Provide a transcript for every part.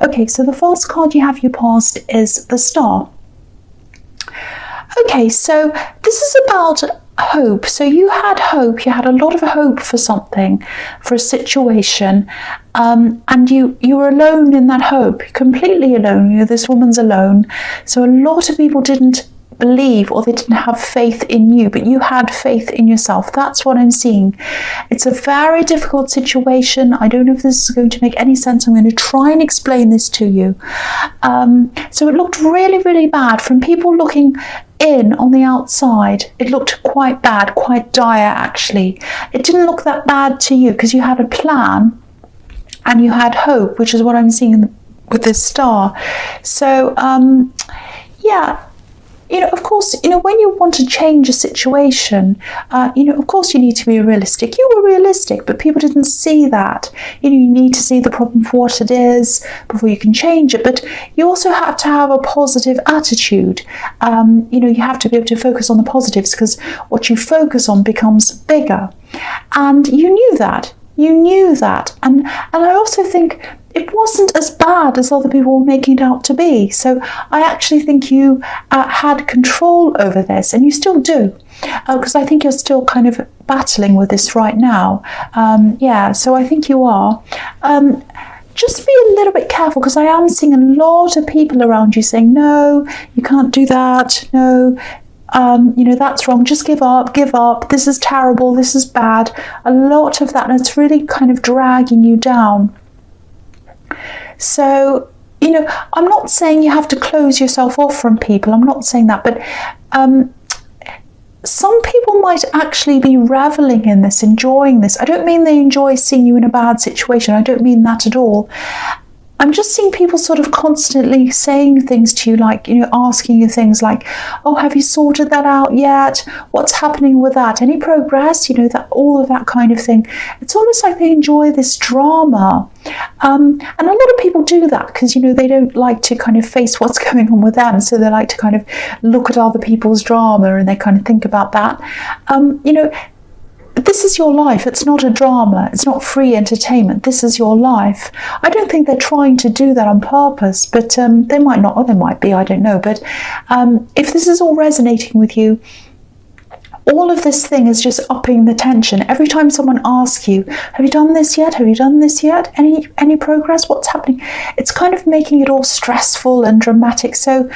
Okay, so the first card you have, your past, is the Star. Okay, so this is about hope. So you had hope, you had a lot of hope for something, for a situation, and you were alone in that hope, completely alone. You know, this woman's alone. So a lot of people didn't believe, or they didn't have faith in you, but you had faith in yourself. That's what I'm seeing. It's a very difficult situation. I don't know if this is going to make any sense. I'm going to try and explain this to you. So it looked really, really bad from people looking in on the outside. It looked quite bad, quite dire actually. It didn't look that bad to you because you had a plan and you had hope, which is what I'm seeing with this Star. So yeah, you know, of course, you know, when you want to change a situation, you know, of course you need to be realistic. You were realistic, but people didn't see that. You know, you need to see the problem for what it is before you can change it. But you also have to have a positive attitude. You know, you have to be able to focus on the positives, because what you focus on becomes bigger. And you knew that. You knew that. And I also think it wasn't as bad as other people were making it out to be. So I actually think you had control over this, and you still do, because I think you're still kind of battling with this right now. Yeah, so I think you are. Just be a little bit careful, because I am seeing a lot of people around you saying, no, you can't do that, no, you know, that's wrong, just give up, this is terrible, this is bad. A lot of that, and it's really kind of dragging you down. So, you know, I'm not saying you have to close yourself off from people, I'm not saying that, but some people might actually be reveling in this, enjoying this. I don't mean they enjoy seeing you in a bad situation, I don't mean that at all. I'm just seeing people sort of constantly saying things to you, like, you know, asking you things like, oh, have you sorted that out yet? What's happening with that? Any progress? You know, that, all of that kind of thing. It's almost like they enjoy this drama. And a lot of people do that because, you know, they don't like to kind of face what's going on with them. So they like to kind of look at other people's drama and they kind of think about that. You know, this is your life. It's not a drama. It's not free entertainment. This is your life. I don't think they're trying to do that on purpose, but they might not, or they might be, I don't know. But if this is all resonating with you, all of this thing is just upping the tension. Every time someone asks you, have you done this yet? Have you done this yet? Any progress? What's happening? It's kind of making it all stressful and dramatic. So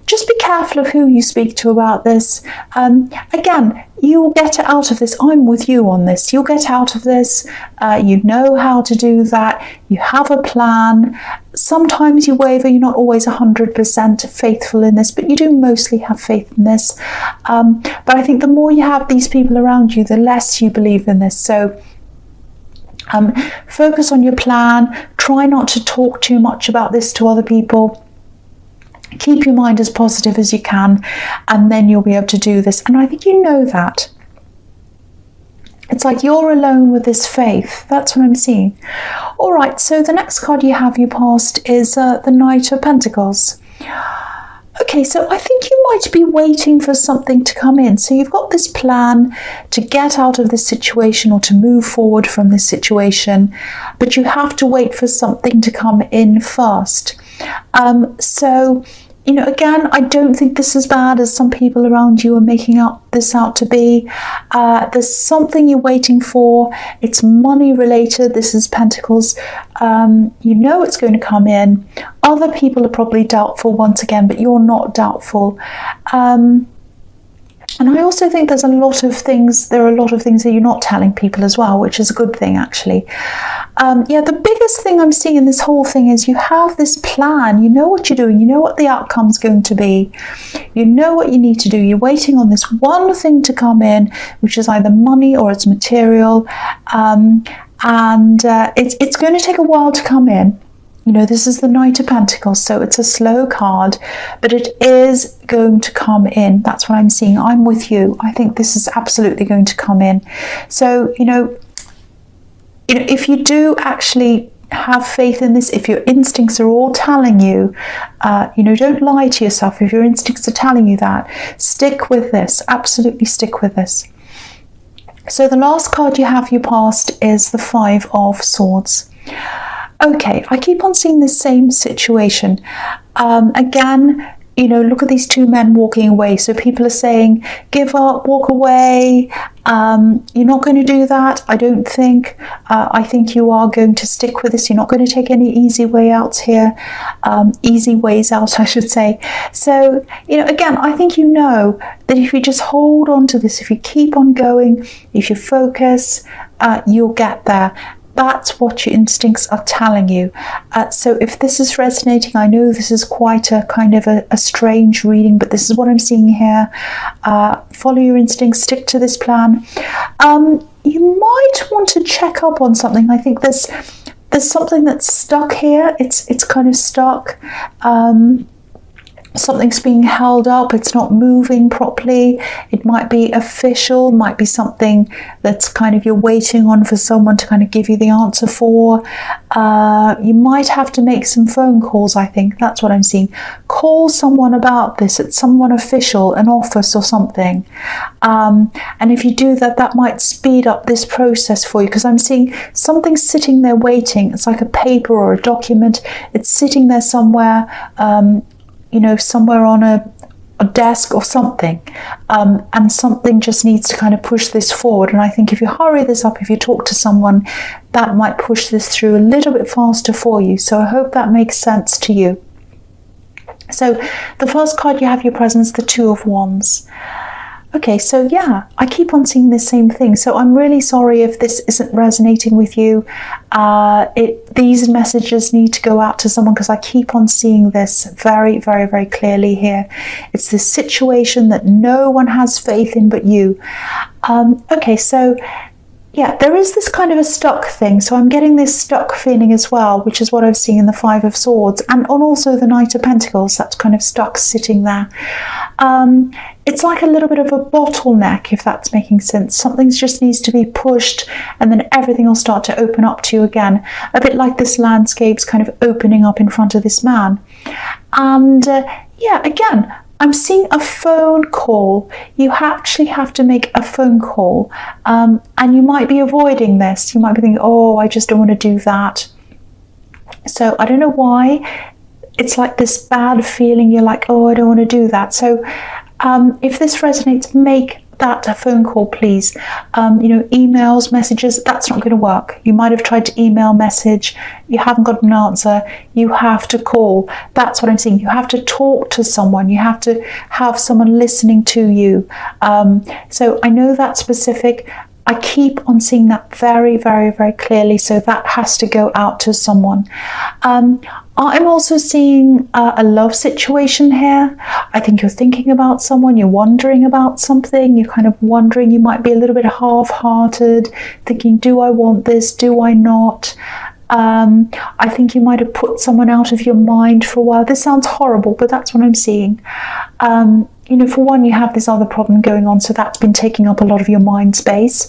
just be careful of who you speak to about this. Again, you will get out of this. I'm with you on this. You'll get out of this. You know how to do that. You have a plan. Sometimes you waver. You're not always 100% faithful in this, but you do mostly have faith in this. But I think the more you have these people around you, the less you believe in this. So focus on your plan. Try not to talk too much about this to other people. Keep your mind as positive as you can, and then you'll be able to do this. And I think you know that. It's like you're alone with this faith. That's what I'm seeing. All right, so the next card you have, your past, is the Knight of Pentacles. Okay, so I think you might be waiting for something to come in. So you've got this plan to get out of this situation or to move forward from this situation, but you have to wait for something to come in first. So, you know, again, I don't think this is bad as some people around you are making this out to be. There's something you're waiting for. It's money related. This is Pentacles. You know it's going to come in. Other people are probably doubtful once again, but you're not doubtful. And I also think there are a lot of things that you're not telling people as well, which is a good thing, actually. Yeah, the biggest thing I'm seeing in this whole thing is you have this plan. You know what you're doing. You know what the outcome's going to be. You know what you need to do. You're waiting on this one thing to come in, which is either money or it's material. It's going to take a while to come in. You know, this is the Knight of Pentacles, so it's a slow card, but it is going to come in. That's what I'm seeing. I'm with you. I think this is absolutely going to come in. So, you know, if you do actually have faith in this, if your instincts are all telling you, you know, don't lie to yourself. If your instincts are telling you that, stick with this. Absolutely stick with this. So the last card you have, your past, is the Five of Swords. Okay, I keep on seeing the same situation. Again, you know, look at these two men walking away. So people are saying, give up, walk away. You're not going to do that, I don't think. I think you are going to stick with this. You're not going to take any easy way out here. Easy ways out, I should say. So, you know, again, I think you know that if you just hold on to this, if you keep on going, if you focus, you'll get there. That's what your instincts are telling you. So if this is resonating, I know this is quite a kind of a strange reading, but this is what I'm seeing here. Follow your instincts, stick to this plan. You might want to check up on something. I think there's something that's stuck here. It's kind of stuck. Something's being held up, it's not moving properly. It might be official, might be something that's kind of you're waiting on for someone to kind of give you the answer for. You might have to make some phone calls, I think. That's what I'm seeing. Call someone about this. It's someone official, an office or something. And if you do that, that might speed up this process for you, because I'm seeing something sitting there waiting. It's like a paper or a document. It's sitting there somewhere, you know, somewhere on a desk or something, and something just needs to kind of push this forward. And I think if you hurry this up, if you talk to someone, that might push this through a little bit faster for you. So I hope that makes sense to you. So the first card you have your presence, the Two of Wands. Okay, so yeah, I keep on seeing the same thing. So I'm really sorry if this isn't resonating with you. These messages need to go out to someone, because I keep on seeing this very, very, very clearly here. It's this situation that no one has faith in but you. Okay, so yeah, there is this kind of a stuck thing. So I'm getting this stuck feeling as well, which is what I've seen in the Five of Swords, and also the Knight of Pentacles. That's kind of stuck sitting there. It's like a little bit of a bottleneck, if that's making sense. Something just needs to be pushed, and then everything will start to open up to you again. A bit like this landscape's kind of opening up in front of this man. And yeah, again, I'm seeing a phone call. You actually have to make a phone call, and you might be avoiding this. You might be thinking, oh, I just don't want to do that. So I don't know why. It's like this bad feeling. You're like, oh, I don't want to do that. So if this resonates, make that a phone call, please. You know, emails, messages, that's not going to work. You might have tried to email, message, you haven't got an answer. You have to call. That's what I'm seeing. You have to talk to someone. You have to have someone listening to you. So I know that's specific. I keep on seeing that very, very, very clearly. So that has to go out to someone. I'm also seeing a love situation here. I think you're thinking about someone, you're wondering about something, you're kind of wondering, you might be a little bit half-hearted, thinking, do I want this, do I not? I think you might have put someone out of your mind for a while. This sounds horrible, but that's what I'm seeing. You know, for one, you have this other problem going on, so that's been taking up a lot of your mind space.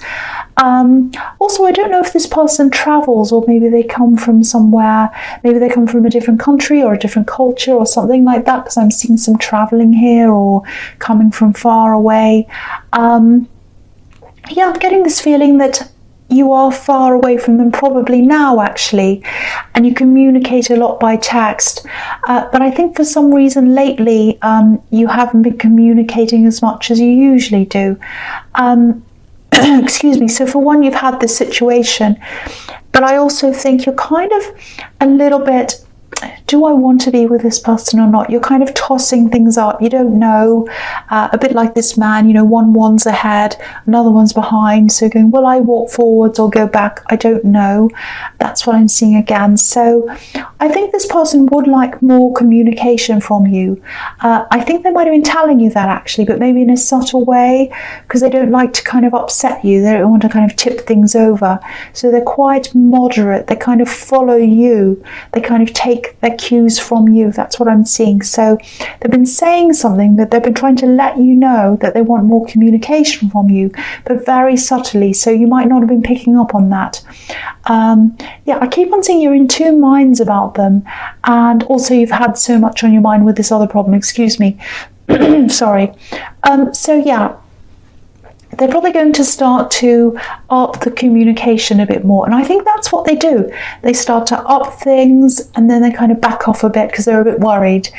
Also, I don't know if this person travels, or maybe they come from somewhere, maybe they come from a different country or a different culture or something like that, because I'm seeing some traveling here or coming from far away. Yeah, I'm getting this feeling that you are far away from them, probably now actually, and you communicate a lot by text, but I think for some reason lately you haven't been communicating as much as you usually do. Excuse me. So for one, you've had this situation, but I also think you're kind of a little bit, do I want to be with this person or not? You're kind of tossing things up. You don't know. A bit like this man, you know, one's ahead, another one's behind. So going, will I walk forwards or go back? I don't know. That's what I'm seeing again. So I think this person would like more communication from you. I think they might have been telling you that actually, but maybe in a subtle way, because they don't like to kind of upset you. They don't want to kind of tip things over. So they're quite moderate. They kind of follow you. They kind of take their cues from you. That's what I'm seeing. So they've been saying something, that they've been trying to let you know that they want more communication from you, but very subtly. So you might not have been picking up on that. Yeah, I keep on seeing you're in two minds about them, and also you've had so much on your mind with this other problem. Excuse me. Sorry. So yeah, they're probably going to start to up the communication a bit more. And I think that's what they do. They start to up things and then they kind of back off a bit because they're a bit worried.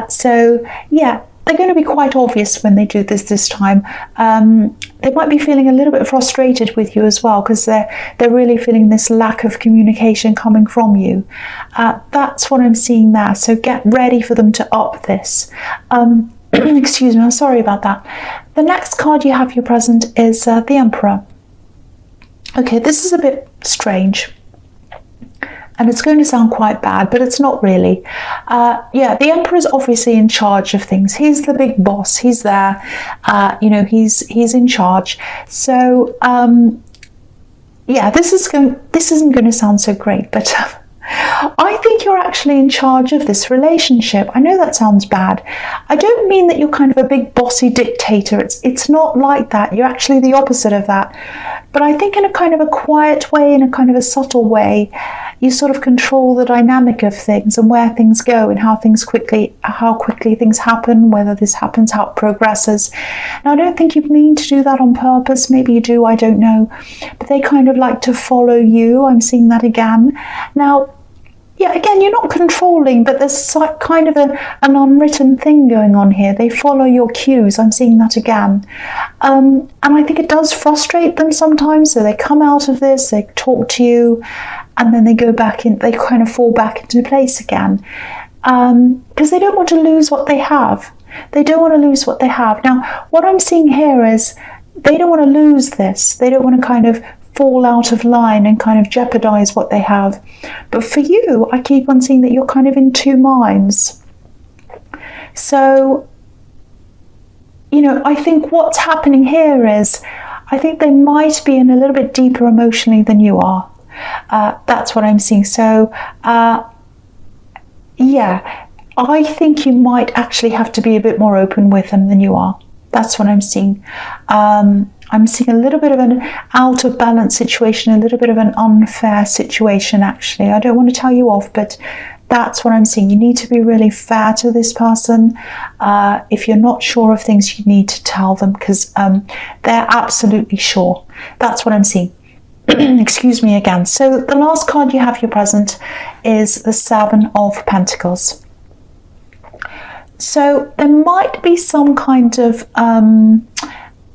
So yeah, they're going to be quite obvious when they do this time. They might be feeling a little bit frustrated with you as well because they're really feeling this lack of communication coming from you. That's what I'm seeing there. So get ready for them to up this. Excuse me, I'm sorry about that. The next card you have your present is the Emperor. Okay, this is a bit strange. And it's going to sound quite bad, but it's not really. Yeah, the Emperor is obviously in charge of things. He's the big boss. He's there. You know, he's in charge. So yeah, this isn't going to sound so great, but I think you're actually in charge of this relationship. I know that sounds bad. I don't mean that you're kind of a big bossy dictator. It's not like that. You're actually the opposite of that. But I think in a kind of a quiet way, in a kind of a subtle way, you sort of control the dynamic of things and where things go and how quickly things happen, whether this happens, how it progresses. Now, I don't think you mean to do that on purpose. Maybe you do, I don't know. But they kind of like to follow you. I'm seeing that again. Now, yeah, again, you're not controlling, but there's kind of an unwritten thing going on here. They follow your cues. I'm seeing that again. And I think it does frustrate them sometimes. So they come out of this, they talk to you, and then they go back in, they kind of fall back into place again. Because they don't want to lose what they have. They don't want to lose what they have. Now, what I'm seeing here is they don't want to lose this. They don't want to kind of fall out of line and kind of jeopardize what they have. But for you, I keep on seeing that you're kind of in two minds. So, you know, I think what's happening here is, I think they might be in a little bit deeper emotionally than you are. That's what I'm seeing. So, yeah, I think you might actually have to be a bit more open with them than you are. That's what I'm seeing. I'm seeing a little bit of an out of balance situation, a little bit of an unfair situation, actually. I don't want to tell you off, but that's what I'm seeing. You need to be really fair to this person. If you're not sure of things, you need to tell them because they're absolutely sure. That's what I'm seeing. Excuse me again. So the last card you have your present is the Seven of Pentacles. So there might be some kind of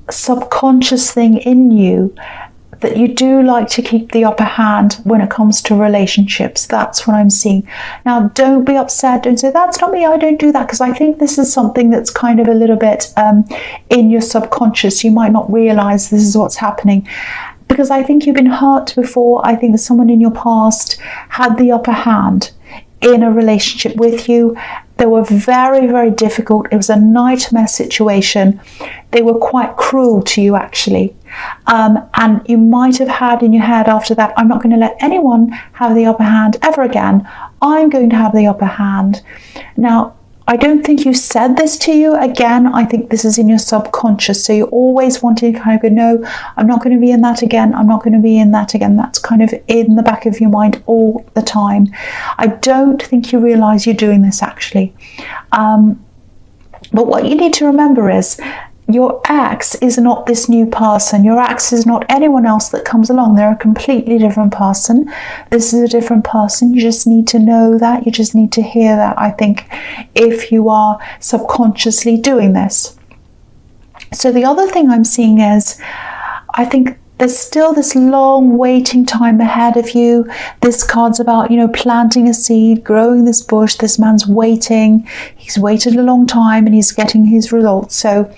subconscious thing in you that you do like to keep the upper hand when it comes to relationships. That's what I'm seeing. Now, don't be upset. Don't say, that's not me, I don't do that, because I think this is something that's kind of a little bit in your subconscious. You might not realize this is what's happening. Because I think you've been hurt before. I think someone in your past had the upper hand in a relationship with you. They were very, very difficult. It was a nightmare situation. They were quite cruel to you, actually. And you might have had in your head after that, I'm not going to let anyone have the upper hand ever again. I'm going to have the upper hand. Now, I don't think you said this to you. Again, I think this is in your subconscious. So you're always wanting to kind of go, no, I'm not going to be in that again. I'm not going to be in that again. That's kind of in the back of your mind all the time. I don't think you realize you're doing this actually. But what you need to remember is your ex is not this new person. Your ex is not anyone else that comes along. They're a completely different person. This is a different person. You just need to know that. You just need to hear that, I think, if you are subconsciously doing this. So the other thing I'm seeing is, I think there's still this long waiting time ahead of you. This card's about, you know, planting a seed, growing this bush. This man's waiting. He's waited a long time and he's getting his results. So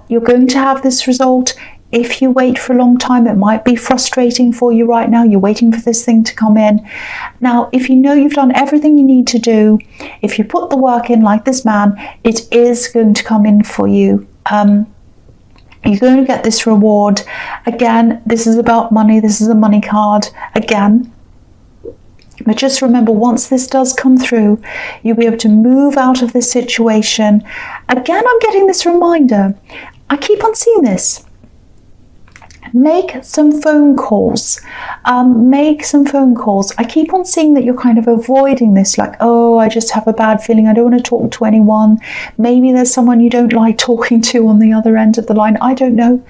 you're going to have this result. If you wait for a long time, it might be frustrating for you right now. You're waiting for this thing to come in. Now, if you know you've done everything you need to do, if you put the work in like this man, it is going to come in for you. You're going to get this reward. Again, this is about money. This is a money card again. But just remember, once this does come through, you'll be able to move out of this situation. Again, I'm getting this reminder. I keep on seeing this. Make some phone calls. Make some phone calls. I keep on seeing that you're kind of avoiding this, like, oh, I just have a bad feeling. I don't want to talk to anyone. Maybe there's someone you don't like talking to on the other end of the line. I don't know.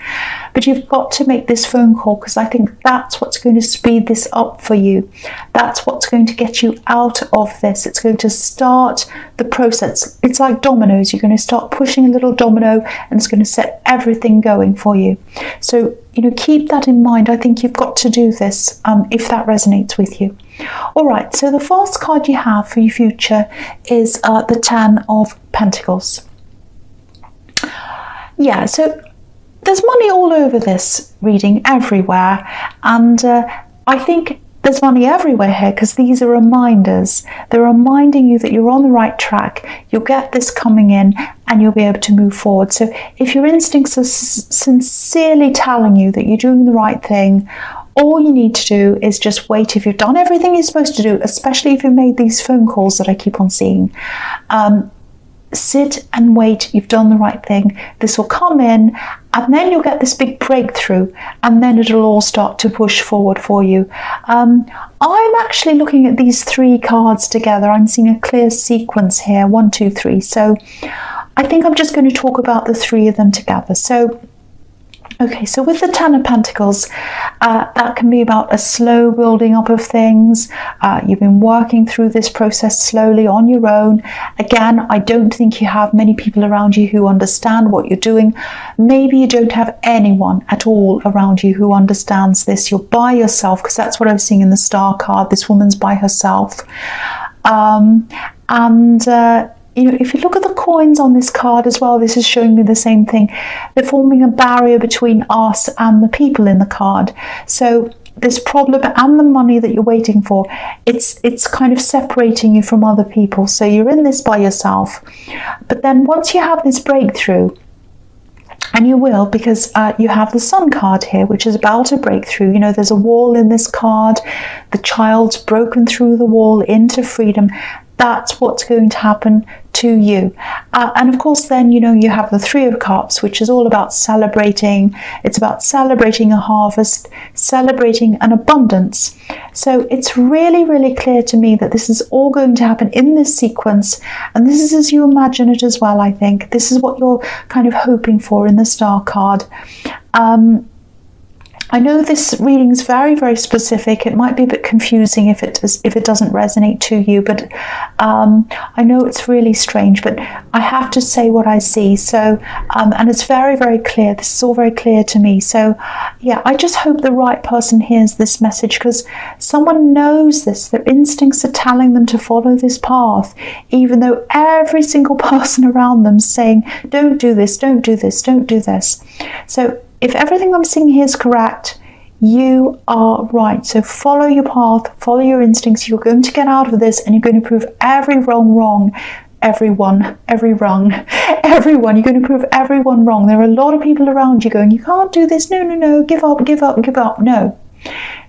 But you've got to make this phone call, because I think that's what's going to speed this up for you. That's what's going to get you out of this. It's going to start the process. It's like dominoes. You're going to start pushing a little domino, and it's going to set everything going for you. So, keep that in mind. I think you've got to do this if that resonates with you. All right, so the first card you have for your future is the Ten of Pentacles. Yeah, so there's money all over this reading, everywhere. And I think there's money everywhere here, because these are reminders. They're reminding you that you're on the right track. You'll get this coming in and you'll be able to move forward. So if your instincts are sincerely telling you that you're doing the right thing, all you need to do is just wait. If you've done everything you're supposed to do, especially if you've made these phone calls that I keep on seeing, sit and wait. You've done the right thing. This will come in, and then you'll get this big breakthrough, and then it'll all start to push forward for you. I'm actually looking at these three cards together. I'm seeing a clear sequence here, 1, 2, 3. So I think I'm just going to talk about the three of them together. So okay, so with the Ten of Pentacles, that can be about a slow building up of things. You've been working through this process slowly on your own. Again, I don't think you have many people around you who understand what you're doing. Maybe you don't have anyone at all around you who understands this. You're by yourself, because that's what I was seeing in the Star card. This woman's by herself. If you look at the coins on this card as well, this is showing me the same thing. They're forming a barrier between us and the people in the card. So this problem and the money that you're waiting for, it's kind of separating you from other people. So you're in this by yourself. But then once you have this breakthrough, and you will, because you have the Sun card here, which is about a breakthrough. There's a wall in this card. The child's broken through the wall into freedom. That's what's going to happen to you. And of course, then, you have the Three of Cups, which is all about celebrating. It's about celebrating a harvest, celebrating an abundance. So it's really, really clear to me that this is all going to happen in this sequence. And this is as you imagine it as well, I think. This is what you're kind of hoping for in the Star card. I know this reading is very, very specific. It might be a bit confusing if it doesn't resonate to you, but I know it's really strange, but I have to say what I see. So, and it's very, very clear. This is all very clear to me. So, yeah, I just hope the right person hears this message, because someone knows this. Their instincts are telling them to follow this path, even though every single person around them is saying, don't do this, don't do this, don't do this. So, if everything I'm seeing here is correct, you are right. So follow your path, follow your instincts. You're going to get out of this, and you're going to prove every wrong wrong. Everyone. You're going to prove everyone wrong. There are a lot of people around you going, you can't do this. No. Give up. No,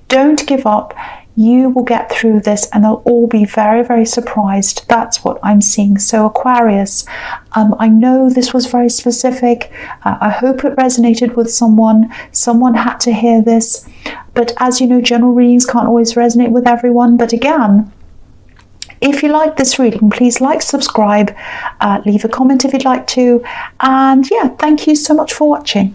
don't give up. You will get through this, and they'll all be very, very surprised. That's what I'm seeing. So Aquarius, I know this was very specific. I hope it resonated with someone. Someone had to hear this. But as you know, general readings can't always resonate with everyone. But again, if you like this reading, please like, subscribe, leave a comment if you'd like to. And yeah, thank you so much for watching.